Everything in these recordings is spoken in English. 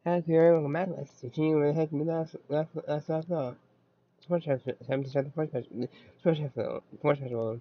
Thank you very much, Magnus. Teaching you really helped me last Sports Time to start the sports festival.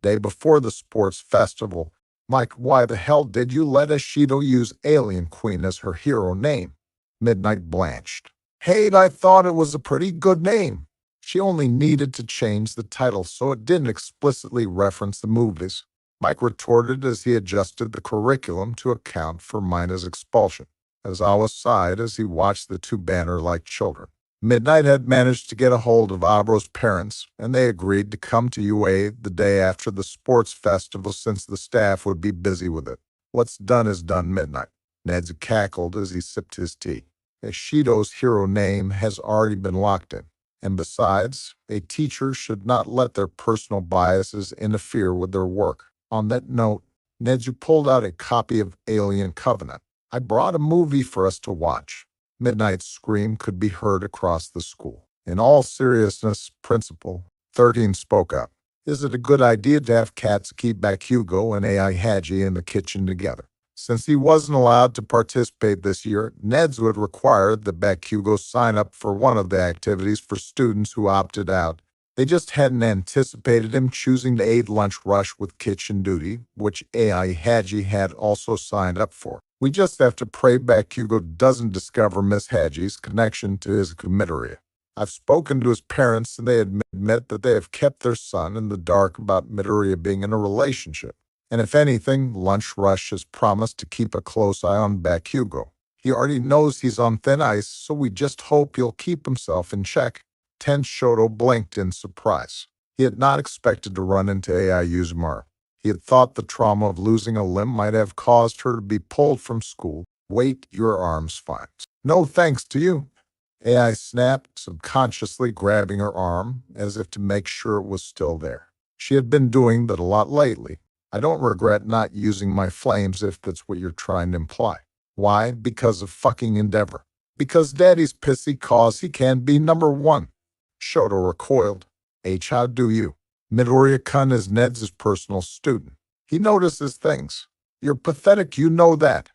Day before the sports festival. Mike, why the hell did you let Ashido use Alien Queen as her hero name? Midnight blanched. Hey, I thought it was a pretty good name. She only needed to change the title so it didn't explicitly reference the movies. Mike retorted as he adjusted the curriculum to account for Mina's expulsion. Azawa sighed as he watched the two banter like children. Midnight had managed to get a hold of Abro's parents, and they agreed to come to UA the day after the sports festival since the staff would be busy with it. What's done is done, Midnight. Ned's cackled as he sipped his tea. Ishido's hero name has already been locked in. And besides, a teacher should not let their personal biases interfere with their work. On that note, Nezu pulled out a copy of Alien Covenant. I brought a movie for us to watch. Midnight's scream could be heard across the school. In all seriousness, Principal, 13 spoke up. Is it a good idea to have Katsuki Bakugo and AI Haji in the kitchen together? Since he wasn't allowed to participate this year, Neds would require that Bakugo sign up for one of the activities for students who opted out. They just hadn't anticipated him choosing the aid lunch rush with kitchen duty, which AI Haji had also signed up for. We just have to pray Bakugo doesn't discover Miss Haji's connection to his Midoriya. I've spoken to his parents and they admit that they have kept their son in the dark about Midoriya being in a relationship. And if anything, Lunch Rush has promised to keep a close eye on Bakugo. He already knows he's on thin ice, so we just hope he'll keep himself in check. Ten Shoto blinked in surprise. He had not expected to run into AI Uzumaki. He had thought the trauma of losing a limb might have caused her to be pulled from school. Wait, your arm's fine. No thanks to you. AI snapped, subconsciously grabbing her arm, as if to make sure it was still there. She had been doing that a lot lately. I don't regret not using my flames if that's what you're trying to imply. Why? Because of fucking Endeavor. Because Daddy's pissy cause he can be number one. Shoto recoiled. How do you? Midoriya-kun is Ned's personal student. He notices things. You're pathetic, you know that.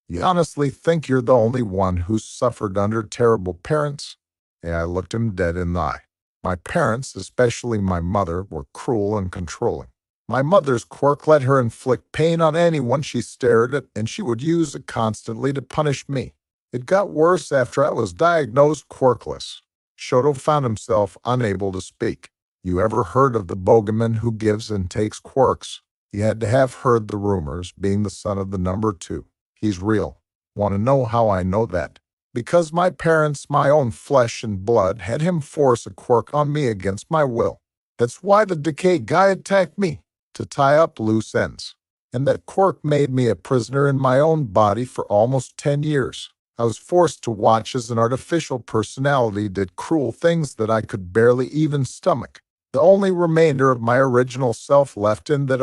You honestly think you're the only one who's suffered under terrible parents? I looked him dead in the eye. My parents, especially my mother, were cruel and controlling. My mother's quirk let her inflict pain on anyone she stared at, and she would use it constantly to punish me. It got worse after I was diagnosed quirkless. Shoto found himself unable to speak. You ever heard of the bogeyman who gives and takes quirks? He had to have heard the rumors, being the son of the number two. He's real. Want to know how I know that? Because my parents, my own flesh and blood, had him force a quirk on me against my will. That's why the decay guy attacked me, to tie up loose ends. And that quirk made me a prisoner in my own body for almost 10 years. I was forced to watch as an artificial personality did cruel things that I could barely even stomach. The only remainder of my original self left in that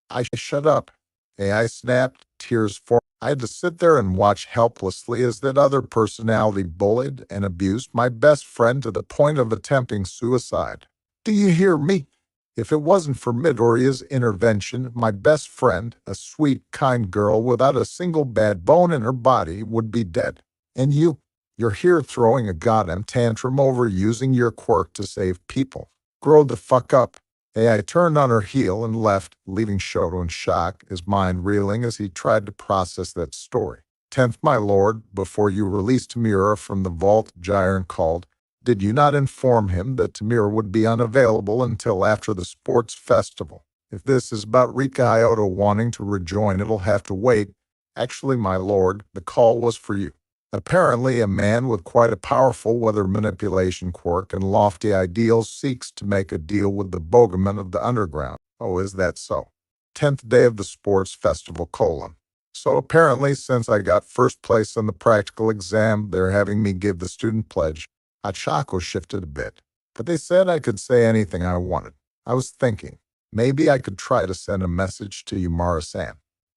I shut up. AI snapped, tears formed. I had to sit there and watch helplessly as that other personality bullied and abused my best friend to the point of attempting suicide. Do you hear me? If it wasn't for Midoriya's intervention, my best friend, a sweet, kind girl without a single bad bone in her body, would be dead. And you're here throwing a goddamn tantrum over using your quirk to save people. Grow the fuck up. AI turned on her heel and left, leaving Shoto in shock, his mind reeling as he tried to process that story. 10th, my lord, before you released Tamura from the vault, Jiren called. Did you not inform him that Tamura would be unavailable until after the sports festival? If this is about Rika Hyoto wanting to rejoin, it'll have to wait. Actually, my lord, the call was for you. Apparently, a man with quite a powerful weather manipulation quirk and lofty ideals seeks to make a deal with the bogeyman of the underground. Oh, is that so? 10th day of the sports festival, colon. So apparently, since I got first place on the practical exam, they're having me give the student pledge. Hachako shifted a bit, but they said I could say anything I wanted. I was thinking, maybe I could try to send a message to Yumara-san.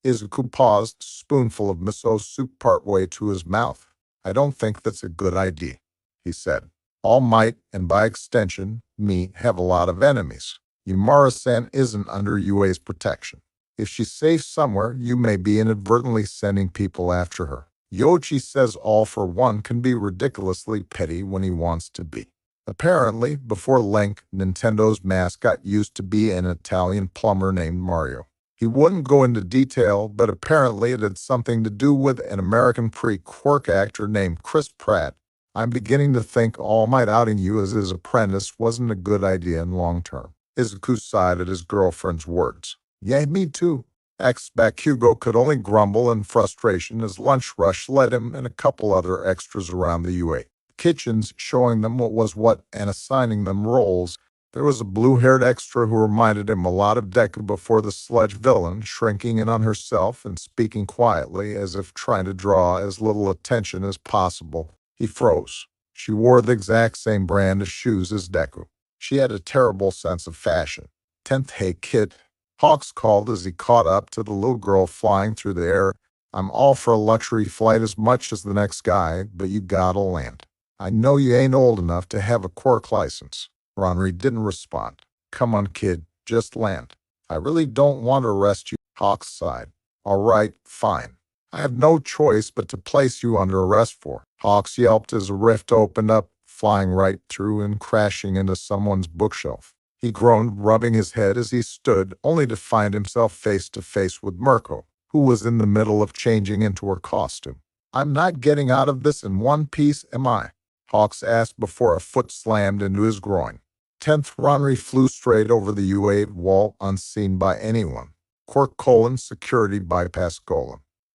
Izuku paused, spoonful of miso soup partway to his mouth. I don't think that's a good idea, he said. All might, and by extension, me, have a lot of enemies. Yumara-san isn't under UA's protection. If she's safe somewhere, you may be inadvertently sending people after her. Yoichi says All for One can be ridiculously petty when he wants to be. Apparently, before Link, Nintendo's mascot used to be an Italian plumber named Mario. He wouldn't go into detail, but apparently it had something to do with an American pre-Quirk actor named Chris Pratt. I'm beginning to think All Might outing you as his apprentice wasn't a good idea in long term. Izuku sighed at his girlfriend's words. Yeah, me too. Ex-Back Hugo could only grumble in frustration as lunch rush led him and a couple other extras around the UA kitchens, showing them what was what and assigning them roles. There was a blue-haired extra who reminded him a lot of Deku before the sludge villain, shrinking in on herself and speaking quietly as if trying to draw as little attention as possible. He froze. She wore the exact same brand of shoes as Deku. She had a terrible sense of fashion. 10th, hey kid, Hawks called as he caught up to the little girl flying through the air. I'm all for a luxury flight as much as the next guy, but you gotta land. I know you ain't old enough to have a Quirk license. Ronri didn't respond. Come on, kid, just land. I really don't want to arrest you, Hawks sighed. All right, fine. I have no choice but to place you under arrest for. Hawks yelped as a rift opened up, flying right through and crashing into someone's bookshelf. He groaned, rubbing his head as he stood, only to find himself face to face with Mirko, who was in the middle of changing into her costume. I'm not getting out of this in one piece, am I? Hawks asked before a foot slammed into his groin. 10th, Ronri flew straight over the UA wall unseen by anyone. Quirk: security bypass :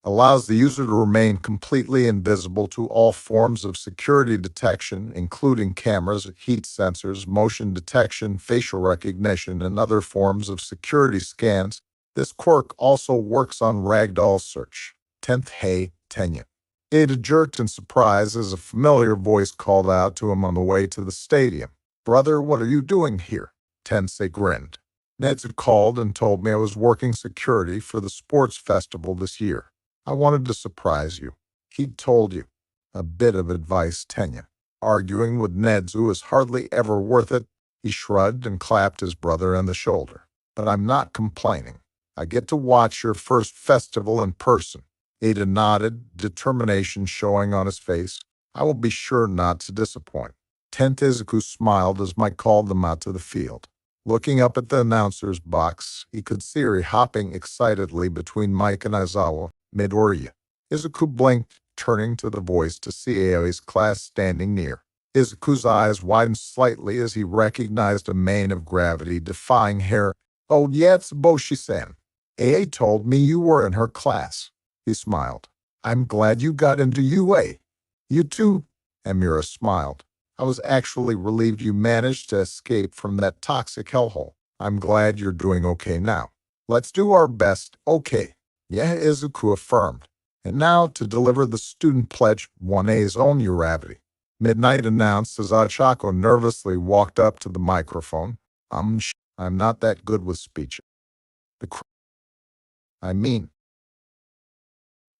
allows the user to remain completely invisible to all forms of security detection, including cameras, heat sensors, motion detection, facial recognition, and other forms of security scans. This quirk also works on ragdoll search. 10th, hey, Tenya. Ada jerked in surprise as a familiar voice called out to him on the way to the stadium. Brother, what are you doing here? Tensei grinned. Ned's called and told me I was working security for the sports festival this year. I wanted to surprise you. He'd told you. A bit of advice, Tenya. Arguing with Nedzu is hardly ever worth it. He shrugged and clapped his brother on the shoulder. But I'm not complaining. I get to watch your first festival in person. Ada nodded, determination showing on his face. I will be sure not to disappoint. 10th, Izuku smiled as Mike called them out to the field. Looking up at the announcer's box, he could see her hopping excitedly between Mike and Aizawa, Midoriya. Izuku blinked, turning to the voice to see Aoi's class standing near. Izuku's eyes widened slightly as he recognized a mane of gravity-defying hair. Oh, yeah, it's Boshi-san. Aoi told me you were in her class. He smiled. I'm glad you got into UA. You too? Amira smiled. I was actually relieved you managed to escape from that toxic hellhole. I'm glad you're doing okay now. Let's do our best, okay? Yeah, Izuku affirmed. And now to deliver the student pledge, 1A's own Uravity. Midnight announced as Ochako nervously walked up to the microphone. I'm not that good with speech.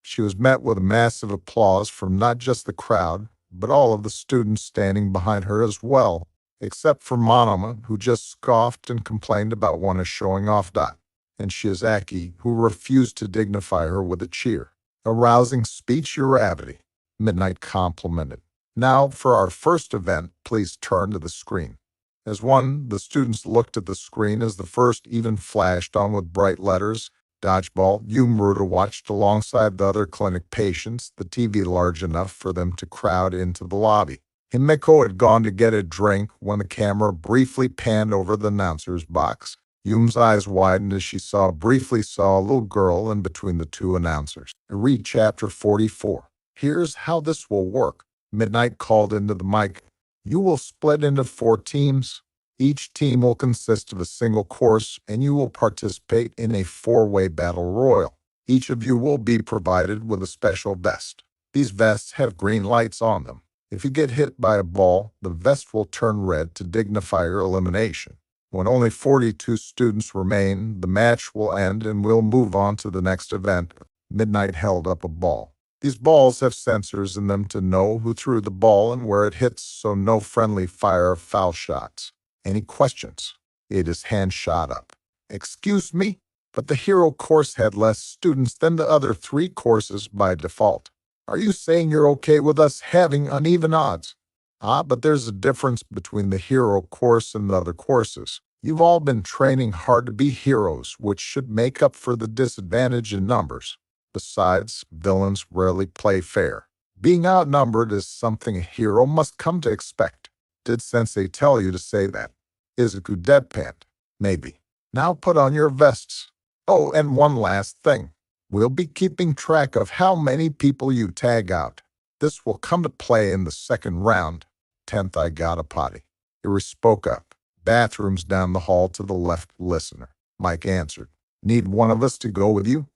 She was met with a massive applause from not just the crowd, but all of the students standing behind her as well, except for Monoma, who just scoffed and complained about Wana showing off Dot, and Shiozaki, who refused to dignify her with a cheer. A rousing speech, Uravity, Midnight complimented. Now, for our first event, please turn to the screen. As one, the students looked at the screen as the first even flashed on with bright letters. Dodgeball. Maruta watched alongside the other clinic patients, the TV large enough for them to crowd into the lobby. Himeko had gone to get a drink when the camera briefly panned over the announcer's box. Yum's eyes widened as she briefly saw a little girl in between the two announcers. Read chapter 44. Here's how this will work. Midnight called into the mic. You will split into 4 teams. Each team will consist of a single course, and you will participate in a 4-way battle royal. Each of you will be provided with a special vest. These vests have green lights on them. If you get hit by a ball, the vest will turn red to dignify your elimination. When only 42 students remain, the match will end and we'll move on to the next event. Midnight held up a ball. These balls have sensors in them to know who threw the ball and where it hits, so no friendly fire or foul shots. Any questions? Ada's hand shot up. Excuse me, but the hero course had less students than the other 3 courses by default. Are you saying you're okay with us having uneven odds? Ah, but there's a difference between the hero course and the other courses. You've all been training hard to be heroes, which should make up for the disadvantage in numbers. Besides, villains rarely play fair. Being outnumbered is something a hero must come to expect. Did Sensei tell you to say that? Izuku deadpanned. Maybe. Now put on your vests. Oh, and one last thing. We'll be keeping track of how many people you tag out. This will come to play in the second round. 10th, I got a potty. Eri spoke up. Bathrooms down the hall to the left, listener. Mike answered. Need one of us to go with you?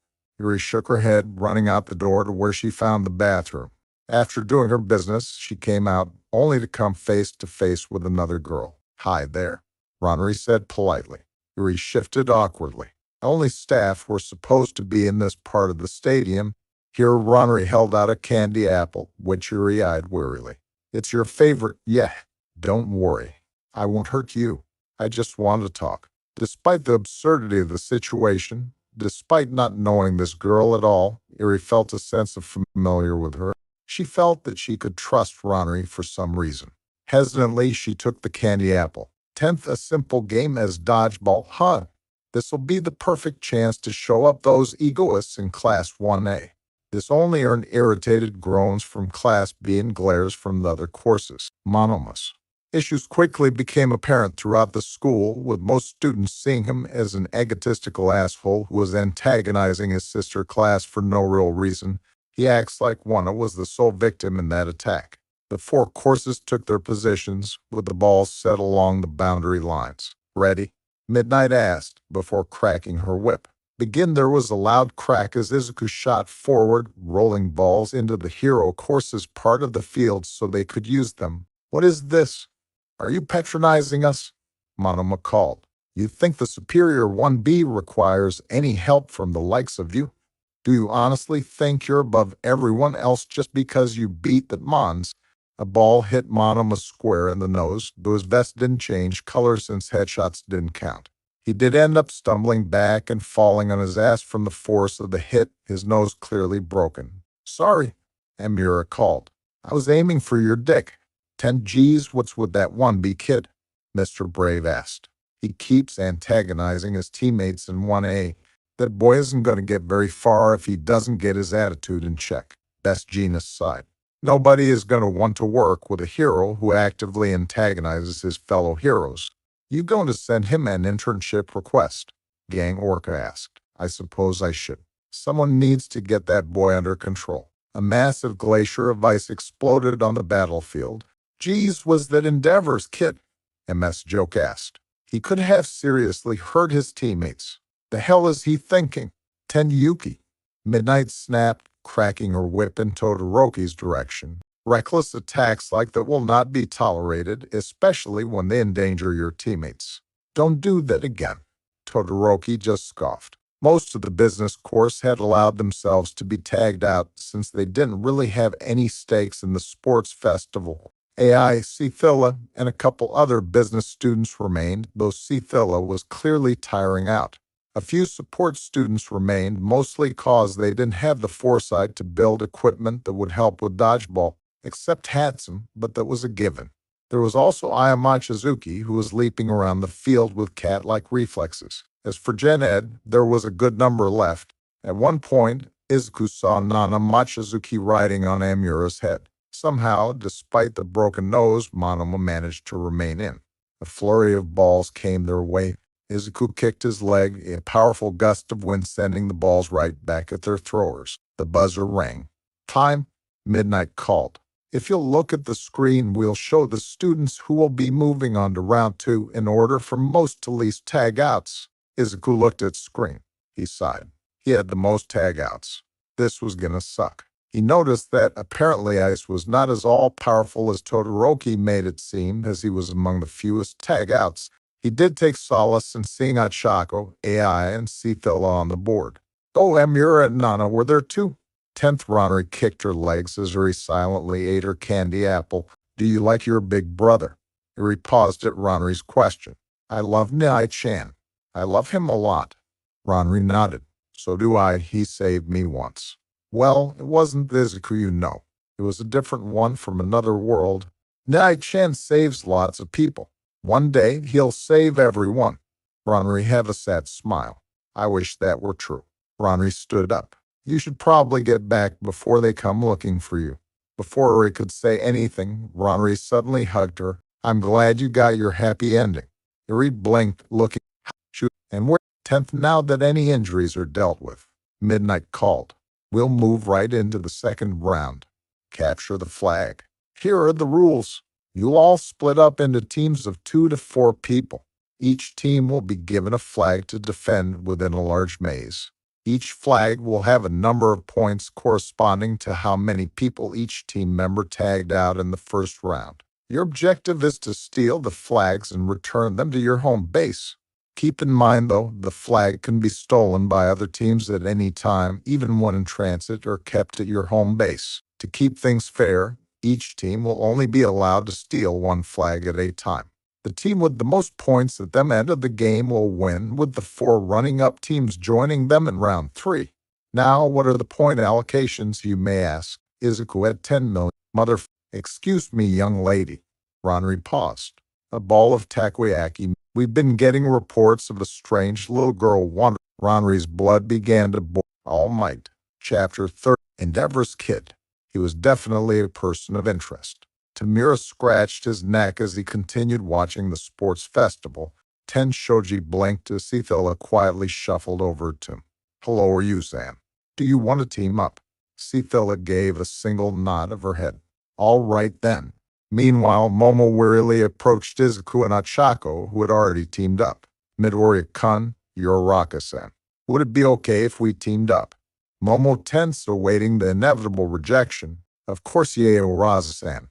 Eri shook her head, running out the door to where she found the bathroom. After doing her business, she came out, only to come face to face with another girl. Hi there, Ronri said politely. Eri shifted awkwardly. Only staff were supposed to be in this part of the stadium. Here Ronri held out a candy apple, which Eri eyed wearily. It's your favorite, yeah. Don't worry. I won't hurt you. I just want to talk. Despite the absurdity of the situation, despite not knowing this girl at all, Eri felt a sense of familiar with her. She felt that she could trust Ronri for some reason. Hesitantly, she took the candy apple. 10th, a simple game as dodgeball, huh? This'll be the perfect chance to show up those egoists in Class 1A. This only earned irritated groans from Class B and glares from the other courses. Monomus. Issues quickly became apparent throughout the school, with most students seeing him as an egotistical asshole who was antagonizing his sister class for no real reason. He acts like Wana was the sole victim in that attack. The 4 courses took their positions, with the balls set along the boundary lines. Ready? Midnight asked, before cracking her whip. Begin. There was a loud crack as Izuku shot forward, rolling balls into the hero courses part of the field so they could use them. What is this? Are you patronizing us? Monoma called. You think the superior 1B requires any help from the likes of you? Do you honestly think you're above everyone else just because you beat the Mons? A ball hit Monoma square in the nose, though his vest didn't change color since headshots didn't count. He did end up stumbling back and falling on his ass from the force of the hit, his nose clearly broken. Sorry, Amira called. I was aiming for your dick. 10 G's, what's with that 1B kid? Mr. Brave asked. He keeps antagonizing his teammates in 1A. That boy isn't going to get very far if he doesn't get his attitude in check. Best Genius sighed. Nobody is going to want to work with a hero who actively antagonizes his fellow heroes. You going to send him an internship request? Gang Orca asked. I suppose I should. Someone needs to get that boy under control. A massive glacier of ice exploded on the battlefield. Geez, was that Endeavor's kid? MS Joke asked. He could have seriously hurt his teammates. The hell is he thinking? Ten Yuki. Midnight snapped, cracking her whip in Todoroki's direction. Reckless attacks like that will not be tolerated, especially when they endanger your teammates. Don't do that again. Todoroki just scoffed. Most of the business course had allowed themselves to be tagged out since they didn't really have any stakes in the sports festival. AI, Cthilla, and a couple other business students remained, though Cthilla was clearly tiring out. A few support students remained, mostly cause they didn't have the foresight to build equipment that would help with dodgeball, except Hatsum, but that was a given. There was also Aya Machizuki, who was leaping around the field with cat-like reflexes. As for Gen Ed, there was a good number left. At one point, Izuku saw Nana Machizuki riding on Amura's head. Somehow, despite the broken nose, Monoma managed to remain in. A flurry of balls came their way. Izuku kicked his leg, a powerful gust of wind sending the balls right back at their throwers. The buzzer rang. Time, Midnight called. If you'll look at the screen, we'll show the students who will be moving on to round 2 in order from most to least tag-outs. Izuku looked at screen. He sighed. He had the most tag-outs. This was gonna suck. He noticed that apparently Ice was not as all-powerful as Todoroki made it seem, as he was among the fewest tag-outs. He did take solace in seeing Achako, AI, and Cthilla on the board. Oh, Amura and Nana were there too. 10th Ronri kicked her legs as Eri silently ate her candy apple. Do you like your big brother? Eri paused at Ronri's question. I love Nai-chan. I love him a lot. Ronri nodded. So do I. He saved me once. Well, it wasn't Izuku, you know. It was a different one from another world. Nai-chan saves lots of people. One day, he'll save everyone. Ronri had a sad smile. I wish that were true. Ronri stood up. You should probably get back before they come looking for you. Before Uri could say anything, Ronri suddenly hugged her. I'm glad you got your happy ending. Uri blinked, looking, and we're 10th now that any injuries are dealt with. Midnight called. We'll move right into the second round. Capture the flag. Here are the rules. You'll all split up into teams of 2 to 4 people. Each team will be given a flag to defend within a large maze. Each flag will have a number of points corresponding to how many people each team member tagged out in the first round. Your objective is to steal the flags and return them to your home base. Keep in mind, though, the flag can be stolen by other teams at any time, even when in transit or kept at your home base. To keep things fair, each team will only be allowed to steal one flag at a time. The team with the most points at the end of the game will win, with the 4 running-up teams joining them in round 3. Now, what are the point allocations, you may ask? Izuku at 10 million. Excuse me, young lady. Ronri paused. A ball of takoyaki. We've been getting reports of a strange little girl wandering. Ronri's blood began to boil. All Might. Chapter 30. Endeavor's kid. He was definitely a person of interest. Tamura scratched his neck as he continued watching the sports festival. Ten Shoji blinked as Sithila quietly shuffled over to him. Hello, are you, Sam? Do you want to team up? Sithila gave a single nod of her head. All right then. Meanwhile, Momo wearily approached Izuku and Achako, who had already teamed up. Midoriya-kun, you're Raka-san. Would it be okay if we teamed up? Momo tense, awaiting the inevitable rejection. Of course, Yeo Raza-san.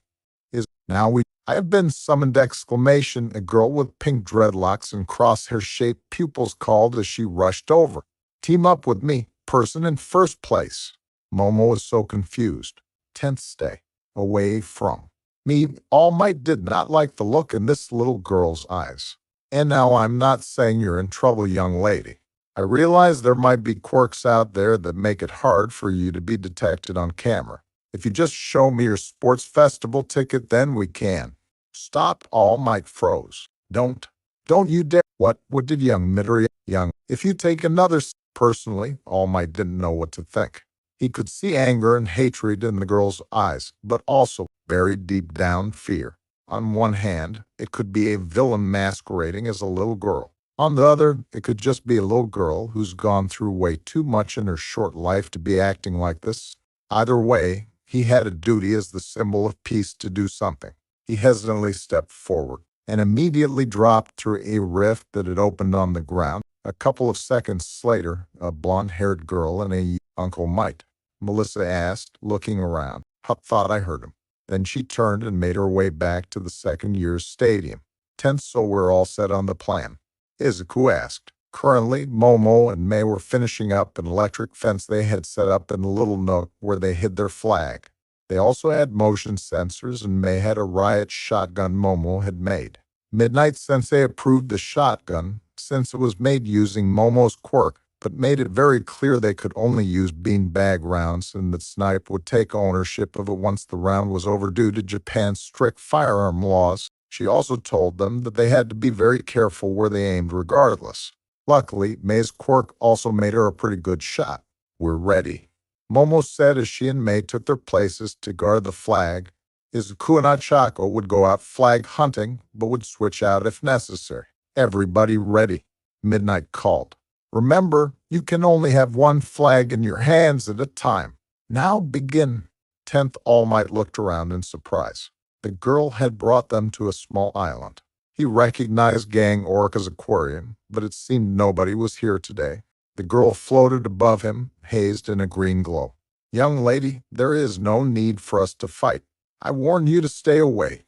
I have been summoned! Exclamation, a girl with pink dreadlocks and crosshair-shaped pupils called as she rushed over. Team up with me, person in first place. Momo was so confused. Tenth, stay away from me. All Might did not like the look in this little girl's eyes. And now I'm not saying you're in trouble, young lady. I realize there might be quirks out there that make it hard for you to be detected on camera. If you just show me your sports festival ticket, then we can. Stop! All Might froze. Don't you dare! What did young Midoriya? If you take another personally, All Might didn't know what to think. He could see anger and hatred in the girl's eyes, but also, buried deep down, fear. On one hand, it could be a villain masquerading as a little girl. On the other, it could just be a little girl who's gone through way too much in her short life to be acting like this. Either way, he had a duty as the symbol of peace to do something. He hesitantly stepped forward and immediately dropped through a rift that had opened on the ground. A couple of seconds later, a blonde-haired girl and a Uncle Might. Melissa asked, looking around. Thought I heard him. Then she turned and made her way back to the second year's stadium. Tense, so we're all set on the plan? Izuku asked. Currently, Momo and Mei were finishing up an electric fence they had set up in the little nook where they hid their flag. They also had motion sensors, and Mei had a riot shotgun Momo had made. Midnight Sensei approved the shotgun since it was made using Momo's quirk, but made it very clear they could only use beanbag rounds and that Snipe would take ownership of it once the round was over due to Japan's strict firearm laws. She also told them that they had to be very careful where they aimed regardless. Luckily, Mei's quirk also made her a pretty good shot. We're ready, Momo said as she and Mei took their places to guard the flag. Izuku and Achako would go out flag hunting, but would switch out if necessary. Everybody ready, Midnight called. Remember, you can only have one flag in your hands at a time. Now begin. 10th All Might looked around in surprise. The girl had brought them to a small island. He recognized Gang Orca's aquarium, but it seemed nobody was here today. The girl floated above him, hazed in a green glow. Young lady, there is no need for us to fight. I warn you to stay away.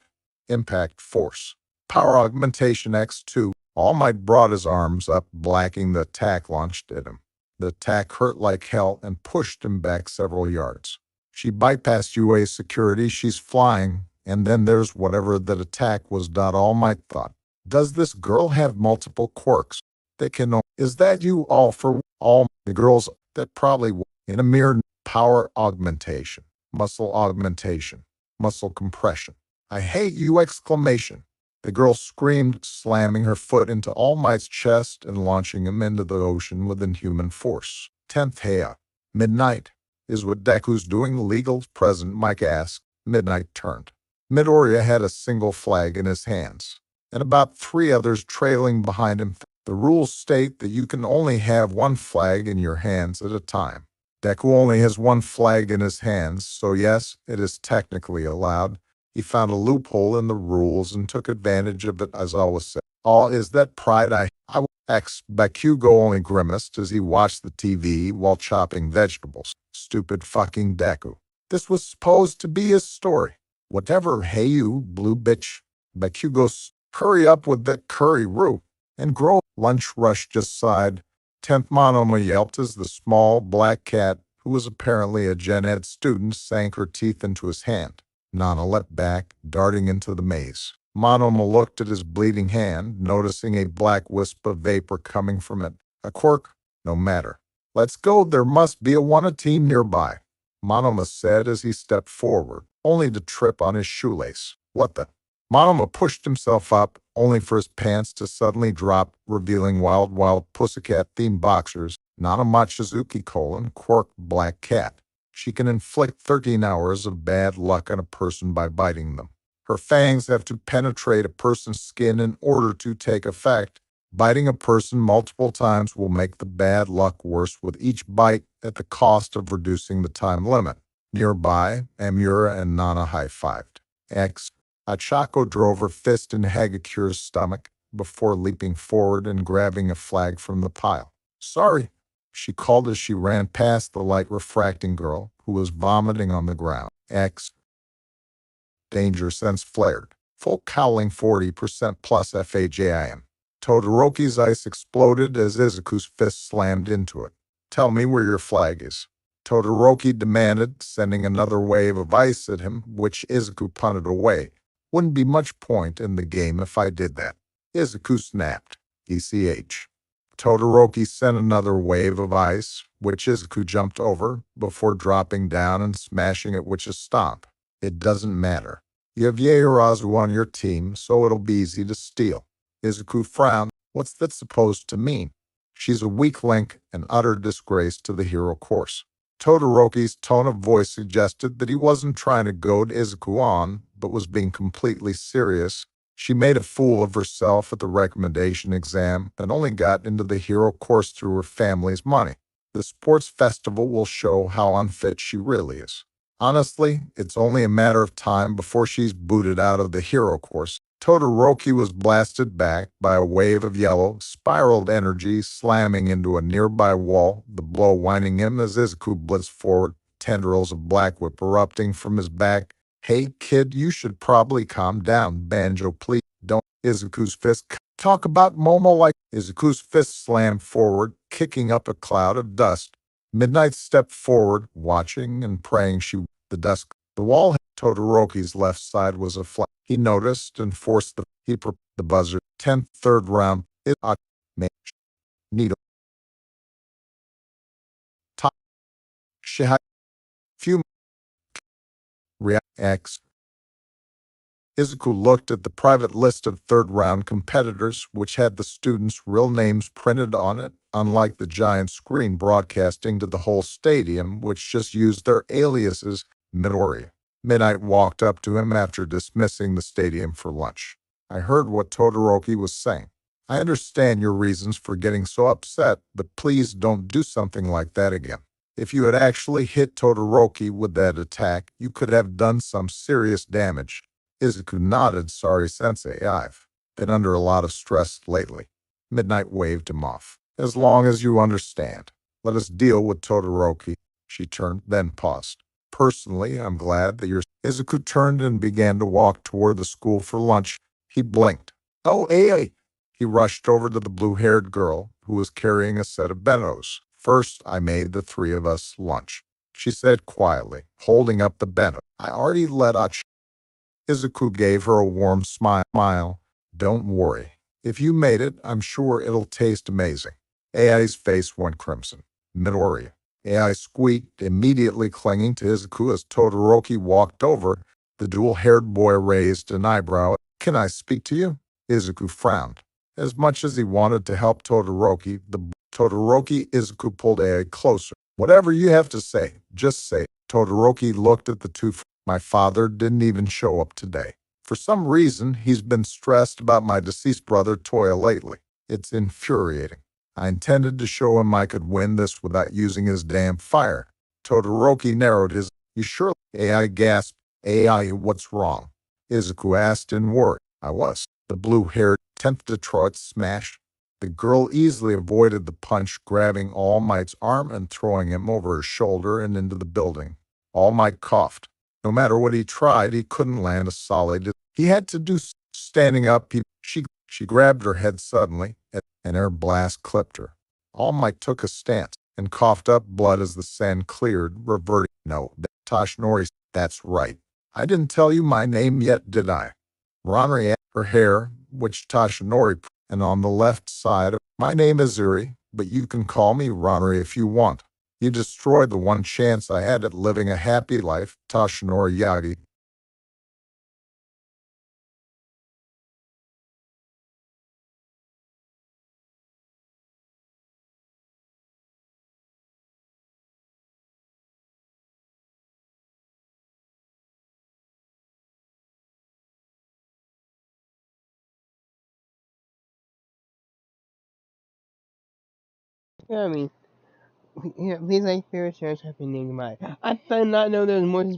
Impact force. Power augmentation X2. All Might brought his arms up, blocking the attack launched at him. The attack hurt like hell and pushed him back several yards. She bypassed UA security, she's flying, and then there's whatever that attack was. All Might thought. Does this girl have multiple quirks? They can. Is that you all for all the girls? That probably in a mere power augmentation, muscle augmentation, muscle compression. I hate you! Exclamation. The girl screamed, slamming her foot into All Might's chest and launching him into the ocean with inhuman force. 10th Heya. Midnight. Is what Deku's doing legal? President Mike asked. Midnight turned. Midoriya had a single flag in his hands, and about 3 others trailing behind him. The rules state that you can only have 1 flag in your hands at a time. Deku only has 1 flag in his hands, so yes, it is technically allowed. He found a loophole in the rules and took advantage of it, as always said. All is that pride I Bakugo only grimaced as he watched the TV while chopping vegetables. Stupid fucking Deku. This was supposed to be his story. Whatever, hey you, blue bitch. Bakugo, hurry up with that curry roux and grow. Lunch Rush just sighed. 10th Monoma yelped as the small black cat, who was apparently a Gen Ed student, sank her teeth into his hand. Nana leapt back, darting into the maze. Monoma looked at his bleeding hand, noticing a black wisp of vapor coming from it. A quirk? No matter. Let's go, there must be a Wanna team nearby, Monoma said as he stepped forward, only to trip on his shoelace. What the? Monoma pushed himself up, only for his pants to suddenly drop, revealing Wild Pussycat-themed boxers. Nana Mochizuki: quirk black cat. She can inflict 13 hours of bad luck on a person by biting them. Her fangs have to penetrate a person's skin in order to take effect. Biting a person multiple times will make the bad luck worse with each bite at the cost of reducing the time limit. Nearby, Amura and Nana high-fived. Achako drove her fist into Hagakura's stomach before leaping forward and grabbing a flag from the pile. Sorry, she called as she ran past the light-refracting girl, who was vomiting on the ground. Danger sense flared. Full cowling 40% plus FAJIM. Todoroki's ice exploded as Izuku's fist slammed into it. Tell me where your flag is, Todoroki demanded, sending another wave of ice at him, which Izuku punted away. Wouldn't be much point in the game if I did that. Izuku snapped. ECH. Todoroki sent another wave of ice, which Izuku jumped over, before dropping down and smashing it with a stomp. It doesn't matter. You have Yaoyorozu on your team, so it'll be easy to steal. Izuku frowned. What's that supposed to mean? She's a weak link, an utter disgrace to the hero course. Todoroki's tone of voice suggested that he wasn't trying to goad Izuku on, but was being completely serious. She made a fool of herself at the recommendation exam and only got into the hero course through her family's money. The sports festival will show how unfit she really is. Honestly, it's only a matter of time before she's booted out of the hero course. Todoroki was blasted back by a wave of yellow, spiraled energy slamming into a nearby wall, the blow winding him as Izuku blitzed forward, tendrils of black whip erupting from his back. Hey kid, you should probably calm down, Banjo, please. Don't. Izuku's fist. Talk about Momo like. Izuku's fist slammed forward, kicking up a cloud of dust. Midnight stepped forward, watching and praying the dusk. The wall. Todoroki's left side was a flat. He noticed and forced the buzzer. 10th, 3rd round. Needle. Top. Shihai. Few. Reacts. Izuku looked at the private list of 3rd round competitors, which had the students' real names printed on it, unlike the giant screen broadcasting to the whole stadium, which just used their aliases. Midoriya. Midnight walked up to him after dismissing the stadium for lunch. I heard what Todoroki was saying. I understand your reasons for getting so upset, but please don't do something like that again. If you had actually hit Todoroki with that attack, you could have done some serious damage. Izuku nodded. Sorry, Sensei, I've been under a lot of stress lately. Midnight waved him off. As long as you understand. Let us deal with Todoroki. She turned, then paused. Personally, I'm glad that you're... Izuku turned and began to walk toward the school for lunch. He blinked. Oh, hey! He rushed over to the blue-haired girl, who was carrying a set of bentos. First, I made the 3 of us lunch, she said quietly, holding up the bento. I already let Izuku gave her a warm smile. Don't worry. If you made it, I'm sure it'll taste amazing. Ai's face went crimson. Midoriya. AI squeaked, immediately clinging to Izuku as Todoroki walked over. The dual-haired boy raised an eyebrow. Can I speak to you? Izuku frowned. As much as he wanted to help Izuku pulled AI closer. Whatever you have to say, just say. Todoroki looked at the two. My father didn't even show up today. For some reason, he's been stressed about my deceased brother Toya lately. It's infuriating. I intended to show him I could win this without using his damn fire. Todoroki narrowed his. You sure? AI gasped. AI, what's wrong? Izuku asked in worry. I was. The blue-haired 10th Detroit smashed. The girl easily avoided the punch, grabbing All Might's arm and throwing him over her shoulder and into the building. All Might coughed. No matter what he tried, he couldn't land a solid. He had to do standing up. She grabbed her head suddenly, and her blast clipped her. All Might took a stance and coughed up blood as the sand cleared, reverting. No, Toshinori, that's right. I didn't tell you my name yet, did I? Ranri, her hair, which Toshinori, and on the left side, my name is Uri, but you can call me Ranri if you want. You destroyed the one chance I had at living a happy life, Toshinori Yagi. Yeah, I mean, yeah, please like, favorite, share, happy name, goodbye. I did not know there was more to